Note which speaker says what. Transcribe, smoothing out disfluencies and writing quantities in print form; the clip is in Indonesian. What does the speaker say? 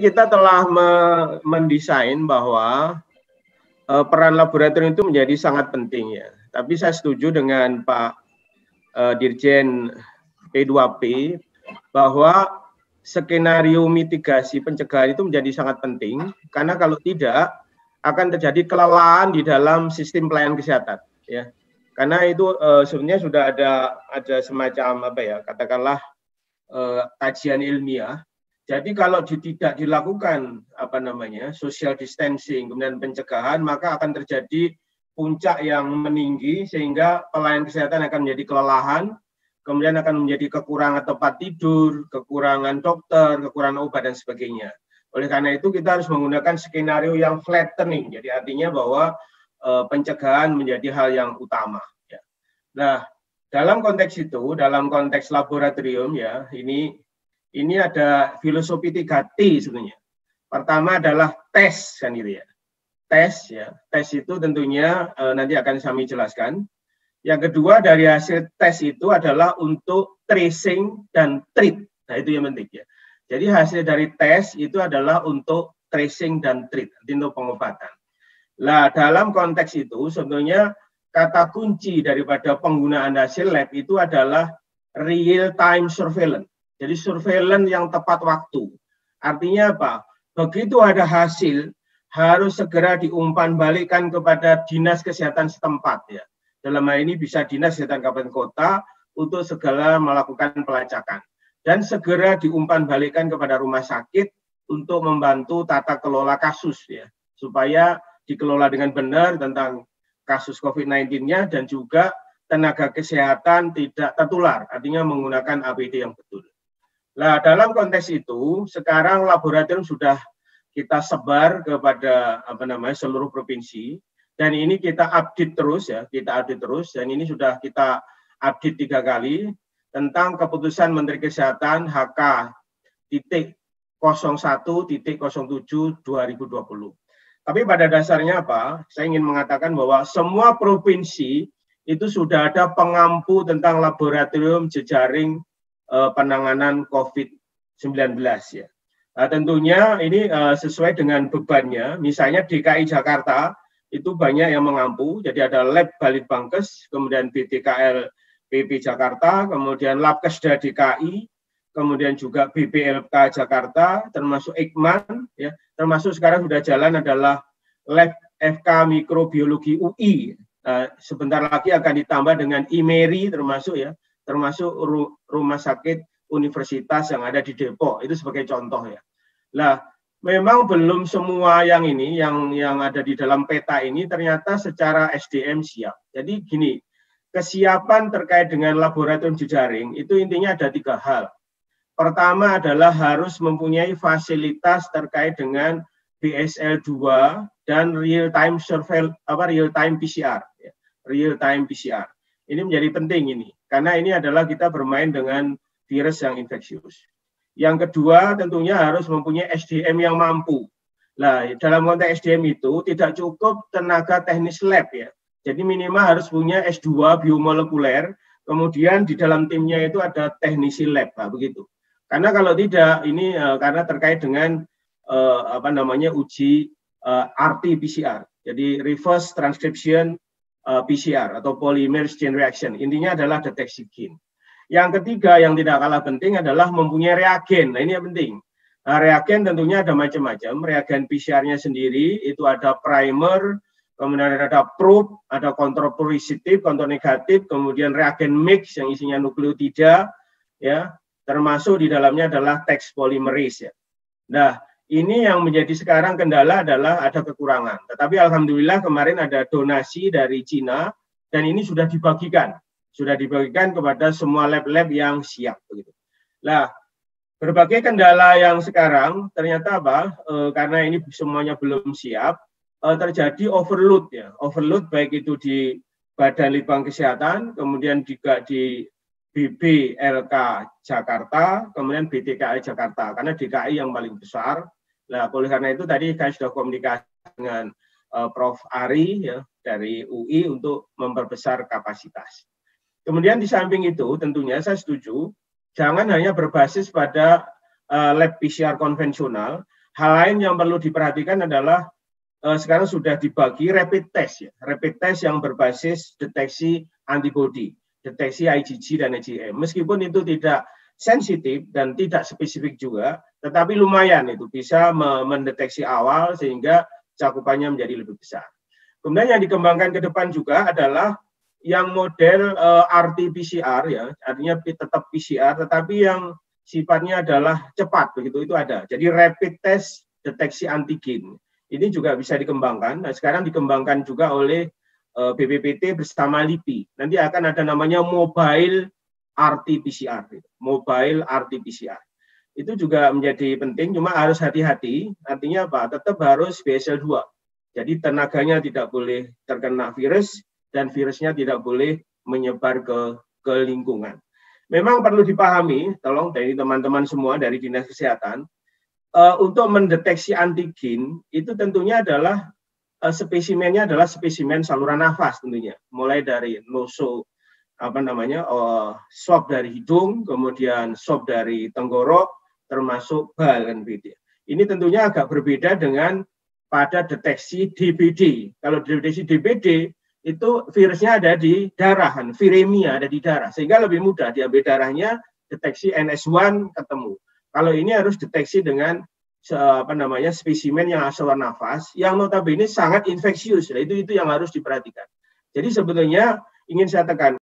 Speaker 1: Kita telah mendesain bahwa peran laboratorium itu menjadi sangat penting ya. Tapi saya setuju dengan Pak Dirjen P2P bahwa skenario mitigasi pencegahan itu menjadi sangat penting karena kalau tidak akan terjadi kelelahan di dalam sistem pelayanan kesehatan ya. Karena itu sebenarnya sudah ada semacam apa ya, katakanlah kajian ilmiah. Jadi kalau tidak dilakukan social distancing kemudian pencegahan, maka akan terjadi puncak yang meninggi sehingga pelayanan kesehatan akan menjadi kelelahan, kemudian akan menjadi kekurangan tempat tidur, kekurangan dokter, kekurangan obat dan sebagainya. Oleh karena itu kita harus menggunakan skenario yang flattening, jadi artinya bahwa pencegahan menjadi hal yang utama. Ya. Nah, dalam konteks itu, dalam konteks laboratorium ya, ini ada filosofi 3T sebenarnya. Pertama adalah tes kan gitu ya. Tes ya. Tes itu tentunya nanti akan kami jelaskan. Yang kedua dari hasil tes itu adalah untuk tracing dan treat. Nah, itu yang penting ya. Jadi hasil dari tes itu adalah untuk tracing dan treat, untuk pengobatan. Nah, dalam konteks itu sebenarnya kata kunci daripada penggunaan hasil lab itu adalah real time surveillance. Jadi surveillance yang tepat waktu. Artinya apa? Begitu ada hasil, harus segera diumpan balikan kepada dinas kesehatan setempat ya. Dalam hal ini bisa dinas kesehatan kabupaten kota untuk segera melakukan pelacakan. Dan segera diumpan balikan kepada rumah sakit untuk membantu tata kelola kasus ya. Supaya dikelola dengan benar tentang kasus COVID-19-nya dan juga tenaga kesehatan tidak tertular. Artinya menggunakan APD yang betul. Nah, dalam konteks itu, sekarang laboratorium sudah kita sebar kepada seluruh provinsi, dan ini kita update terus ya, dan ini sudah kita update 3 kali tentang keputusan Menteri Kesehatan HK.01.07/2020. Tapi pada dasarnya apa? Saya ingin mengatakan bahwa semua provinsi itu sudah ada pengampu tentang laboratorium jejaring penanganan COVID-19 ya. Nah, tentunya ini sesuai dengan bebannya. Misalnya DKI Jakarta itu banyak yang mengampu. Jadi ada Lab Balitbangkes, kemudian BTKL PP Jakarta, kemudian Labkesda DKI, kemudian juga BPLK Jakarta, termasuk Ikman, ya, termasuk sekarang sudah jalan adalah Lab FK Mikrobiologi UI. Sebentar lagi akan ditambah dengan IMERI termasuk rumah sakit universitas yang ada di Depok, itu sebagai contoh ya. Nah, memang belum semua yang ada di dalam peta ini ternyata secara SDM siap. Jadi gini, kesiapan terkait dengan laboratorium jejaring itu intinya ada 3 hal. Pertama adalah harus mempunyai fasilitas terkait dengan BSL-2 dan real time PCR. Ya. Real time PCR. Ini menjadi penting ini, karena ini adalah kita bermain dengan virus yang infeksius. Yang kedua tentunya harus mempunyai SDM yang mampu. Nah, dalam konteks SDM itu tidak cukup tenaga teknis lab ya. Jadi minimal harus punya S2 biomolekuler, kemudian di dalam timnya itu ada teknisi lab, begitu. Karena kalau tidak, ini karena terkait dengan uji RT-PCR, jadi reverse transcription PCR atau polymer chain reaction. Intinya adalah deteksi gen. Yang ketiga yang tidak kalah penting adalah mempunyai reagen. Nah, ini yang penting. Nah, reagen tentunya ada macam-macam. Reagen PCR-nya sendiri itu ada primer, kemudian ada probe, ada kontrol positif, kontrol negatif, kemudian reagen mix yang isinya nukleotida, ya, termasuk di dalamnya adalah text polymerase. Ya. Nah, ini yang menjadi sekarang kendala adalah ada kekurangan. Tetapi alhamdulillah kemarin ada donasi dari Cina dan ini sudah dibagikan kepada semua lab-lab yang siap begitu. Nah, berbagai kendala yang sekarang ternyata karena ini semuanya belum siap, terjadi overload ya. Overload baik itu di Badan Litbang Kesehatan, kemudian juga di BPLK Jakarta, kemudian BTKI Jakarta, karena DKI yang paling besar. Nah, oleh karena itu tadi saya sudah komunikasi dengan Prof. Ari ya, dari UI untuk memperbesar kapasitas. Kemudian di samping itu tentunya saya setuju, jangan hanya berbasis pada lab PCR konvensional, Hal lain yang perlu diperhatikan adalah sekarang sudah dibagi rapid test ya, rapid test yang berbasis deteksi antibody, deteksi IgG dan IgM. Meskipun itu tidak sensitif dan tidak spesifik juga, tetapi lumayan itu bisa mendeteksi awal sehingga cakupannya menjadi lebih besar. Kemudian yang dikembangkan ke depan juga adalah yang model RT-PCR ya, artinya tetap PCR, tetapi yang sifatnya adalah cepat begitu, itu ada. Jadi rapid test deteksi antigen. Ini juga bisa dikembangkan. Nah, sekarang dikembangkan juga oleh BPPT bersama LIPI. Nanti akan ada namanya mobile RT-PCR. Mobile RT-PCR. Itu juga menjadi penting, cuma harus hati-hati. Artinya apa? Tetap harus BSL-2. Jadi tenaganya tidak boleh terkena virus, dan virusnya tidak boleh menyebar ke lingkungan. Memang perlu dipahami, tolong dari teman-teman semua dari Dinas Kesehatan, untuk mendeteksi antigen itu tentunya adalah spesimennya adalah spesimen saluran nafas tentunya, mulai dari swab dari hidung, kemudian swab dari tenggorok, termasuk bal kan begitu. Ini tentunya agak berbeda dengan pada deteksi DBD. Kalau deteksi DBD itu virusnya ada di darah, viremia ada di darah, sehingga lebih mudah diambil darahnya, deteksi NS1 ketemu. Kalau ini harus deteksi dengan spesimen yang saluran nafas yang notabene sangat infeksius. Itu yang harus diperhatikan. Jadi sebetulnya ingin saya tekankan